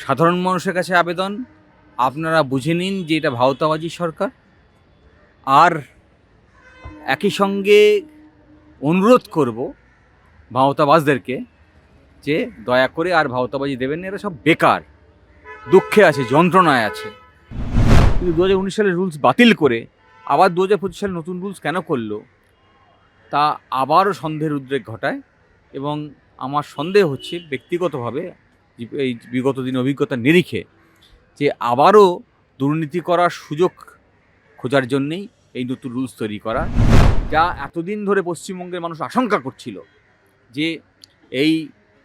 সাধারণ মানুষের কাছে আবেদন, আপনারা বুঝে নিন যে এটা ভাওতাবাজি সরকার। আর একই সঙ্গে অনুরোধ করব ভাওতাবাজদেরকে যে দয়া করে আর ভাওতাবাজি দেবেন না, এরা সব বেকার, দুঃখে আছে, যন্ত্রণায় আছে। কিন্তু 2019 সালের রুলস বাতিল করে আবার 2025 সালে নতুন রুলস কেন করলো তা আবারও সন্দেহের উদ্রেক ঘটায়। এবং আমার সন্দেহ হচ্ছে ব্যক্তিগতভাবে, এই বিগত দিন অভিজ্ঞতার নিরিখে, যে আবারও দুর্নীতি করার সুযোগ খোঁজার জন্যেই এই নতুন রুলস তৈরি করা, যা এতদিন ধরে পশ্চিমবঙ্গের মানুষ আশঙ্কা করছিল যে এই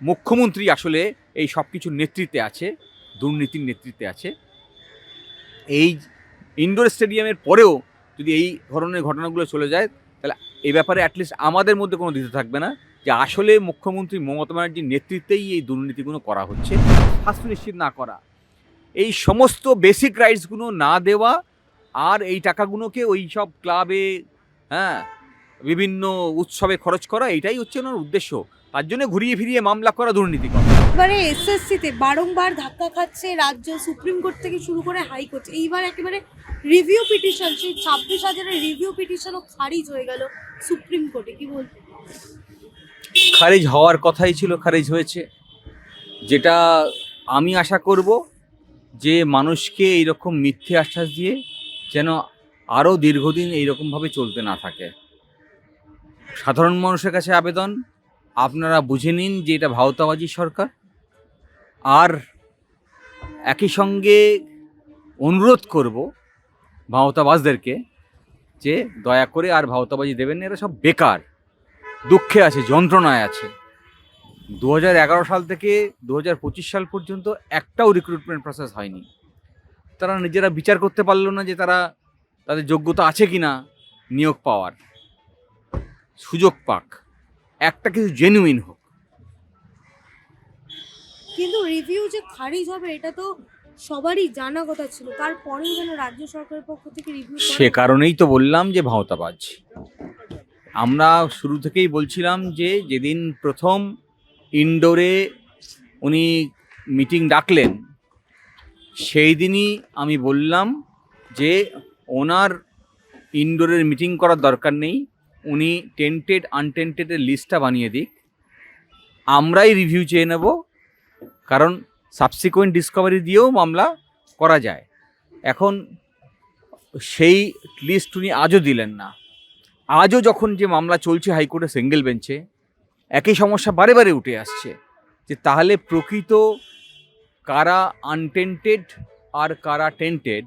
মুখ্যমন্ত্রী আসলে এই সব কিছুর নেতৃত্বে আছে, দুর্নীতির নেতৃত্বে আছে। এই ইনডোর স্টেডিয়ামের পরেও যদি এই ধরনের ঘটনাগুলো চলে যায়, তাহলে এই ব্যাপারে অ্যাটলিস্ট আমাদের মধ্যে কোনো দ্বিধা থাকবে না যে আসলে মুখ্যমন্ত্রী মমতা ব্যানার্জির নেতৃত্বেই এই দুর্নীতিগুলো করা হচ্ছে। স্বাস্থ্য নিশ্চিত না করা, এই সমস্ত বেসিক রাইটসগুলো না দেওয়া, আর এই টাকাগুলোকে ওই সব ক্লাবে, বিভিন্ন উৎসবে খরচ করা, এইটাই হচ্ছে ওনার উদ্দেশ্য। তার জন্য ঘুরিয়ে ফিরিয়ে মামলা করা, দুর্নীতি করা। এবারে এসএসসিতে বারংবার ধাক্কা খাচ্ছে রাজ্য, সুপ্রিম কোর্ট থেকে শুরু করে হাইকোর্ট। এইবার একেবারে রিভিউ পিটিশন, সেই 26,000-এর রিভিউ পিটিশনও খারিজ হয়ে গেল সুপ্রিম কোর্টে। কি বলতে? খারিজ হওয়ার কথাই ছিল, খারিজ হয়েছে। যেটা আমি আশা করব যে মানুষকে এইরকম মিথ্যে আশ্বাস দিয়ে যেন আরও দীর্ঘদিন এইরকমভাবে চলতে না থাকে। সাধারণ মানুষের কাছে আবেদন, আপনারা বুঝে নিন যে এটা ভাওতাবাজি সরকার। আর একই সঙ্গে অনুরোধ করব ভাওতাবাজদেরকে যে দয়া করে আর ভাওতাবাজি দেবেন না, এরা সব বেকার, দুঃখে আছে, যন্ত্রণায় আছে। 2011 সাল থেকে 2025 সাল পর্যন্ত একটাও রিক্রুটমেন্ট প্রসেস হয়নি। তারা নিজেরা বিচার করতে পারলো না যে তাদের যোগ্যতা আছে কি না নিয়োগ পাওয়ার, সুযোগ পাক, একটা কিছু জেনুইন হোক। কিন্তু রিভিউ যে খারিজ হবে এটা তো সবারই জানা কথা ছিল, তারপরেও যেন রাজ্য সরকারের পক্ষ থেকে রিভিউ সে কারণেই তো বললাম যে ভাওতাবাজ। আমরা শুরু থেকেই বলছিলাম যে যেদিন প্রথম ইনডোরে উনি মিটিং ডাকলেন, সেই দিনই আমি বললাম যে ওনার ইনডোরের মিটিং করার দরকার নেই, উনি টেন্টেড আনটেন্টেডের লিস্টটা বানিয়ে দিক, আমরাই রিভিউ চেয়ে নেব। কারণ সাবসিকুয়েন্ট ডিসকভারি দিয়েও মামলা করা যায়। এখন সেই লিস্ট উনি আজও দিলেন না। আজও যখন যে মামলা চলছে হাইকোর্টে সিঙ্গেল বেঞ্চে, একই সমস্যা বারে বারে উঠে আসছে যে তাহলে প্রকৃত কারা আনটেন্টেড আর কারা টেন্টেড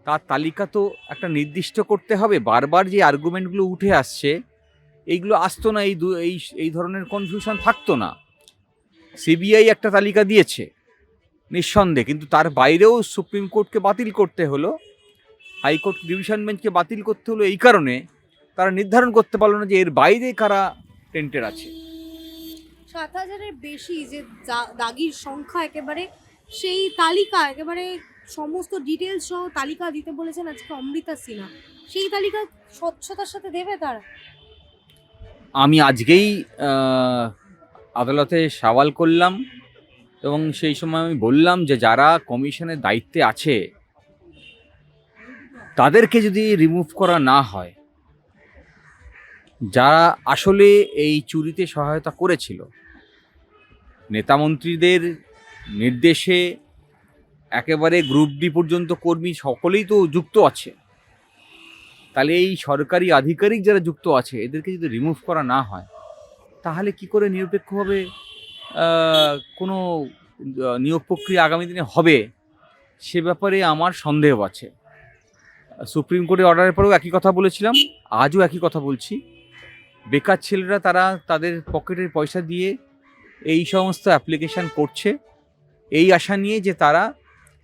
তার তালিকা তো একটা নির্দিষ্ট করতে হবে। বারবার যে আর্গুমেন্টগুলো উঠে আসছে, এইগুলো আসতো না, এই ধরনের কনফিউশন থাকতো না। সিবিআই একটা তালিকা দিয়েছে নিঃসন্দেহে, কিন্তু তার বাইরেও সুপ্রিম কোর্টকে বাতিল করতে হলো, হাইকোর্ট ডিভিশন বেঞ্চকে বাতিল করতে হলো এই কারণে তারা নির্ধারণ করতে পারলো না যে এর বাইরে কারা টেন্টেড আছে। 7,000-এর বেশি যে দাগির সংখ্যা, একেবারে সেই তালিকা, একেবারে সমস্ত ডিটেলস সহ তালিকা দিতে বলেছেন আজকে অমৃতা সিনহা। সেই তালিকা স্বচ্ছতার সাথে দেবে তারা? আমি আজকেই আদালতে সওয়াল করলাম এবং সেই সময় আমি বললাম যে যারা কমিশনের দায়িত্বে আছে তাদেরকে যদি রিমুভ করা না হয়, যারা আসলে এই চুরিতে সহায়তা করেছিল, নেতামন্ত্রীদের নির্দেশে একেবারে গ্রুপ ডি পর্যন্ত কর্মী সকলেই তো যুক্ত আছে, তাহলে এই সরকারি আধিকারিক যারা যুক্ত আছে এদেরকে যদি রিমুভ করা না হয়, তাহলে কি করে নিরপেক্ষভাবে কোনো নিয়োগ প্রক্রিয়া আগামী দিনে হবে, সে ব্যাপারে আমার সন্দেহ আছে। সুপ্রিম কোর্টের অর্ডারের পরেও একই কথা বলেছিলাম, আজও একই কথা বলছি। বেকার ছেলেরা তারা তাদের পকেটের পয়সা দিয়ে এই সমস্ত অ্যাপ্লিকেশান করছে এই আশা নিয়ে যে তারা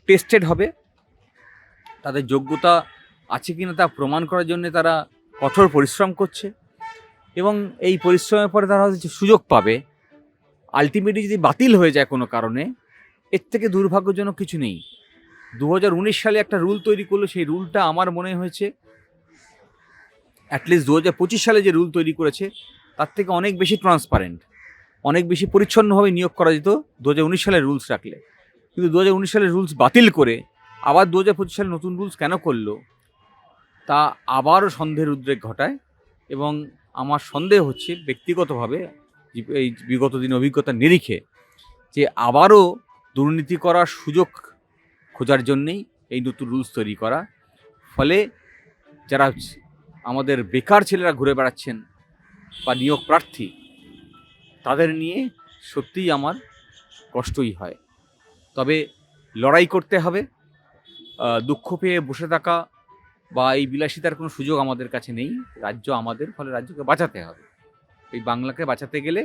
টেস্টেড হবে, তাদের যোগ্যতা আছে কিনা তা প্রমাণ করার জন্য তারা কঠোর পরিশ্রম করছে এবং এই পরিশ্রমের পরে তারা হয়তো সুযোগ পাবে। আলটিমেটলি যদি বাতিল হয়ে যায় কোনো কারণে, এর থেকে দুর্ভাগ্যজনক কিছু নেই। 2019 সালে একটা রুল তৈরি করলো, সেই রুলটা আমার মনে হয়েছে অ্যাটলিস্ট 2025 সালে যে রুল তৈরি করেছে তার থেকে অনেক বেশি ট্রান্সপারেন্ট, অনেক বেশি পরিচ্ছন্নভাবে নিয়োগ করা যেত 2019 সালের রুলস রাখলে। কিন্তু 2019 সালের রুলস বাতিল করে আবার 2025 সালে নতুন রুলস কেন করলো, তা আবারও সন্দেহের উদ্রেক ঘটায়। এবং আমার সন্দেহ হচ্ছে ব্যক্তিগতভাবে, এই বিগত দিন অভিজ্ঞতার নিরিখে, যে আবারও দুর্নীতি করার সুযোগ খোঁজার জন্যেই এই নতুন রুলস তৈরি করা। ফলে যারা আমাদের বেকার ছেলেরা ঘুরে বেড়াচ্ছেন বা নিয়োগ প্রার্থী, তাদের নিয়ে সত্যিই আমার কষ্টই হয়। তবে লড়াই করতে হবে। দুঃখ পেয়ে বসে থাকা বা এই বিলাসিতার কোনো সুযোগ আমাদের কাছে নেই। রাজ্য আমাদের, ফলে রাজ্যকে বাঁচাতে হবে। এই বাংলাকে বাঁচাতে গেলে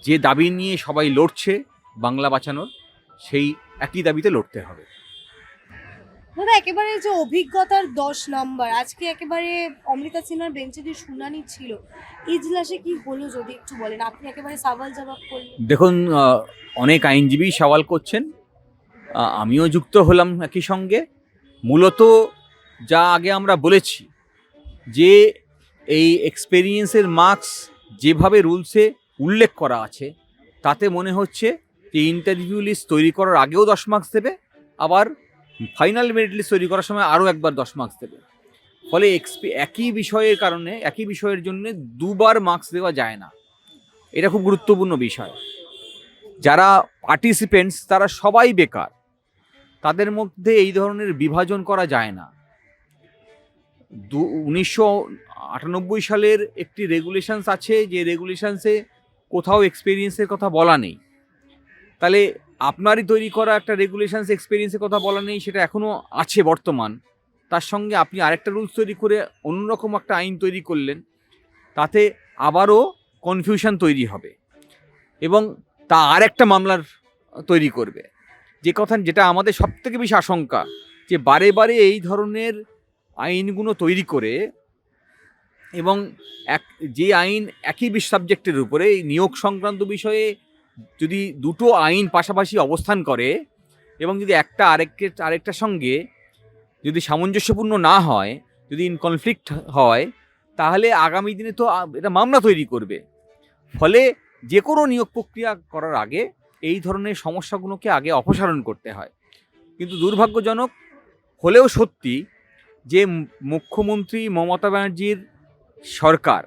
যে দাবি নিয়ে সবাই লড়ছে বাংলা বাঁচানোর, সেই একই দাবিতে লড়তে হবে। দাদা, একেবারে যে অভিজ্ঞতার 10 নম্বর, আজকে একেবারে অমৃতা সিনহার বেঞ্চে যে শুনানি ছিল, ইজলাসে কি হলো যদি একটু বলেন? আপনি একেবারে সওয়াল জবাব করলেন। দেখুন, অনেক আইনজীবী সওয়াল করছেন, আমিও যুক্ত হলাম একই সঙ্গে। মূলত যা আগে আমরা বলেছি, যে এই এক্সপেরিয়েন্সের মার্কস যেভাবে রুলসে উল্লেখ করা আছে, তাতে মনে হচ্ছে যে ইন্টারভিউ লিস্ট তৈরি করার আগেও 10 মার্কস দেবে, আবার ফাইনাল মেরিট লিস্ট তৈরি করার সময় আরও একবার 10 মার্কস দেবে। ফলে একই বিষয়ের কারণে, একই বিষয়ের জন্য দুবার মার্কস দেওয়া যায় না। এটা খুব গুরুত্বপূর্ণ বিষয়। যারা পার্টিসিপেন্টস তারা সবাই বেকার, তাদের মধ্যে এই ধরনের বিভাজন করা যায় না। 1998 সালের একটি রেগুলেশনস আছে, যে রেগুলেশনসে কোথাও এক্সপেরিয়েন্সের কথা বলা নেই। তাহলে আপনারই তৈরি করা একটা রেগুলেশনস এক্সপেরিয়েন্সের কথা বলা নেই, সেটা এখনও আছে বর্তমান। তার সঙ্গে আপনি আরেকটা রুলস তৈরি করে অন্যরকম একটা আইন তৈরি করলেন, তাতে আবারও কনফিউশন তৈরি হবে এবং তা আরেকটা মামলার তৈরি করবে। যেটা আমাদের সবথেকে বেশি আশঙ্কা, যে বারে বারে এই ধরনের আইনগুলো তৈরি করে, এবং যে আইন একই সাবজেক্টের উপরে, নিয়োগ সংক্রান্ত বিষয়ে যদি দুটো আইন পাশাপাশি অবস্থান করে এবং যদি একটা আরেকটার সঙ্গে যদি সামঞ্জস্যপূর্ণ না হয়, যদি ইন কনফ্লিক্ট হয়, তাহলে আগামী দিনে তো এটা মামলা তৈরি করবে। ফলে যে কোনো নিয়োগ প্রক্রিয়া করার আগে এই ধরনের সমস্যাগুলোকে আগে অপসারণ করতে হয়। কিন্তু দুর্ভাগ্যজনক হলেও সত্যি যে মুখ্যমন্ত্রী মমতা ব্যানার্জির সরকার,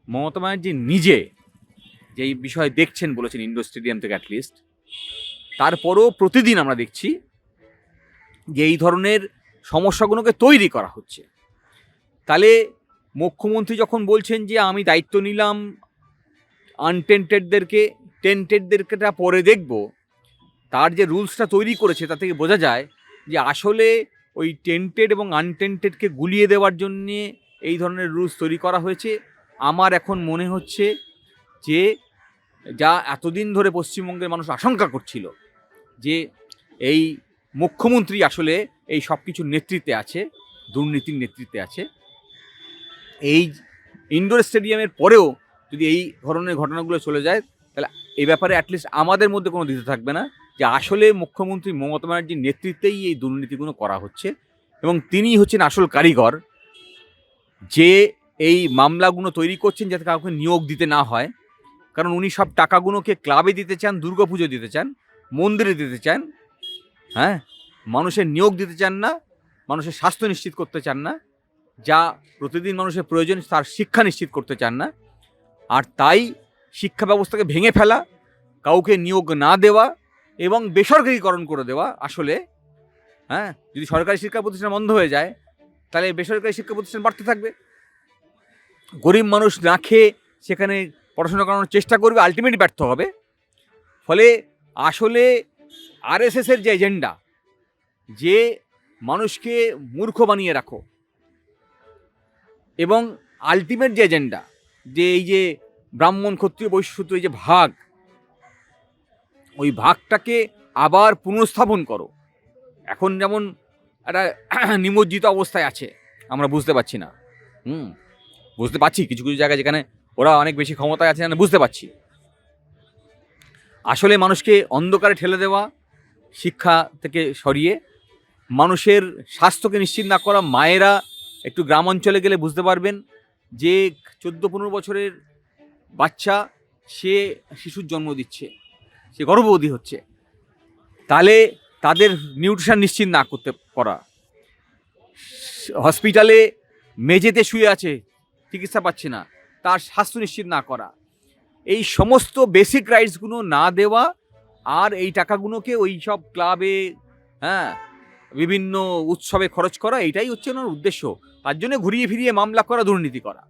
মমতা ব্যানার্জি নিজে যেই বিষয় দেখছেন বলেছেন ইন্ডোর স্টেডিয়াম থেকে অ্যাটলিস্ট, তারপরও প্রতিদিন আমরা দেখছি যে এই ধরনের সমস্যাগুলোকে তৈরি করা হচ্ছে। তাহলে মুখ্যমন্ত্রী যখন বলছেন যে আমি দায়িত্ব নিলাম, আনটেন্টেডদেরকে, টেন্টেডদেরকে পরে দেখব, তার যে রুলসটা তৈরি করেছে তা থেকে বোঝা যায় যে আসলে ওই টেন্টেড এবং আনটেন্টেডকে গুলিয়ে দেওয়ার জন্যে এই ধরনের রুলস তৈরি করা হয়েছে। আমার এখন মনে হচ্ছে যে যা এতদিন ধরে পশ্চিমবঙ্গের মানুষ আশঙ্কা করছিল, যে এই মুখ্যমন্ত্রী আসলে এই সব কিছুর নেতৃত্বে আছে, দুর্নীতির নেতৃত্বে আছে, এই ইনডোর স্টেডিয়ামের পরেও যদি এই ধরনের ঘটনাগুলো চলে যায়, তাহলে এই ব্যাপারে অ্যাটলিস্ট আমাদের মধ্যে কোনো দ্বিধা থাকবে না যে আসলে মুখ্যমন্ত্রী মমতা ব্যানার্জির নেতৃত্বেই এই দুর্নীতিগুলো করা হচ্ছে, এবং তিনি হচ্ছেন আসল কারিগর, যে এই মামলাগুলো তৈরি করছেন যাতে কাউকে নিয়োগ দিতে না হয়। কারণ উনি সব টাকাগুলোকে ক্লাবে দিতে চান, দুর্গাপুজো দিতে চান, মন্দিরে দিতে চান, হ্যাঁ, মানুষের নিয়োগ দিতে চান না, মানুষের স্বাস্থ্য নিশ্চিত করতে চান না, যা প্রতিদিন মানুষের প্রয়োজন তার শিক্ষা নিশ্চিত করতে চান না। আর তাই শিক্ষা ব্যবস্থাকে ভেঙে ফেলা, কাউকে নিয়োগ না দেওয়া এবং বেসরকারিকরণ করে দেওয়া আসলে, হ্যাঁ, যদি সরকারি শিক্ষা প্রতিষ্ঠান বন্ধ হয়ে যায় তাহলে বেসরকারি শিক্ষা প্রতিষ্ঠান বাড়তে থাকবে। গরিব মানুষ না খেয়ে সেখানে পড়াশোনা করানোর চেষ্টা করবে, আলটিমেটলি ব্যর্থ হবে। ফলে আসলে আরএসএসের যে এজেন্ডা, যে মানুষকে মূর্খ বানিয়ে রাখো, এবং আলটিমেট যে এজেন্ডা, যে এই যে ব্রাহ্মণ ক্ষত্রিয় বৈশ্য শূদ্র এই যে ভাগ, ওই ভাগটাকে আবার পুনঃস্থাপন করো। এখন যেমন একটা নিমজ্জিত অবস্থায় আছে, আমরা বুঝতে পারছি না। বুঝতে পারছি কিছু কিছু জায়গায় যেখানে ওরা অনেক বেশি ক্ষমতায় আছে, আমরা বুঝতে পারছি। আসলে মানুষকে অন্ধকারে ঠেলে দেওয়া, শিক্ষা থেকে সরিয়ে মানুষের স্বাস্থ্যকে নিশ্চিত না করা। মায়েরা একটু গ্রাম অঞ্চলে গেলে বুঝতে পারবেন যে 14-15 বছরের বাচ্চা, সে শিশুর জন্ম দিচ্ছে, সে গর্ভবতী হচ্ছে, তাহলে তাদের নিউট্রিশন নিশ্চিত না করতে করা, হসপিটালে মেঝেতে শুয়ে আছে, চিকিৎসা পাচ্ছে না, তার স্বাস্থ্য নিশ্চিত না করা, এই সমস্ত বেসিক রাইটসগুলো না দেওয়া, আর এই টাকাগুলোকে ওই সব ক্লাবে, হ্যাঁ, বিভিন্ন উৎসবে খরচ করা, এটাই হচ্ছে ওনার উদ্দেশ্য। তার জন্য ঘুরিয়ে ফিরিয়ে মামলা করা, দুর্নীতি করা।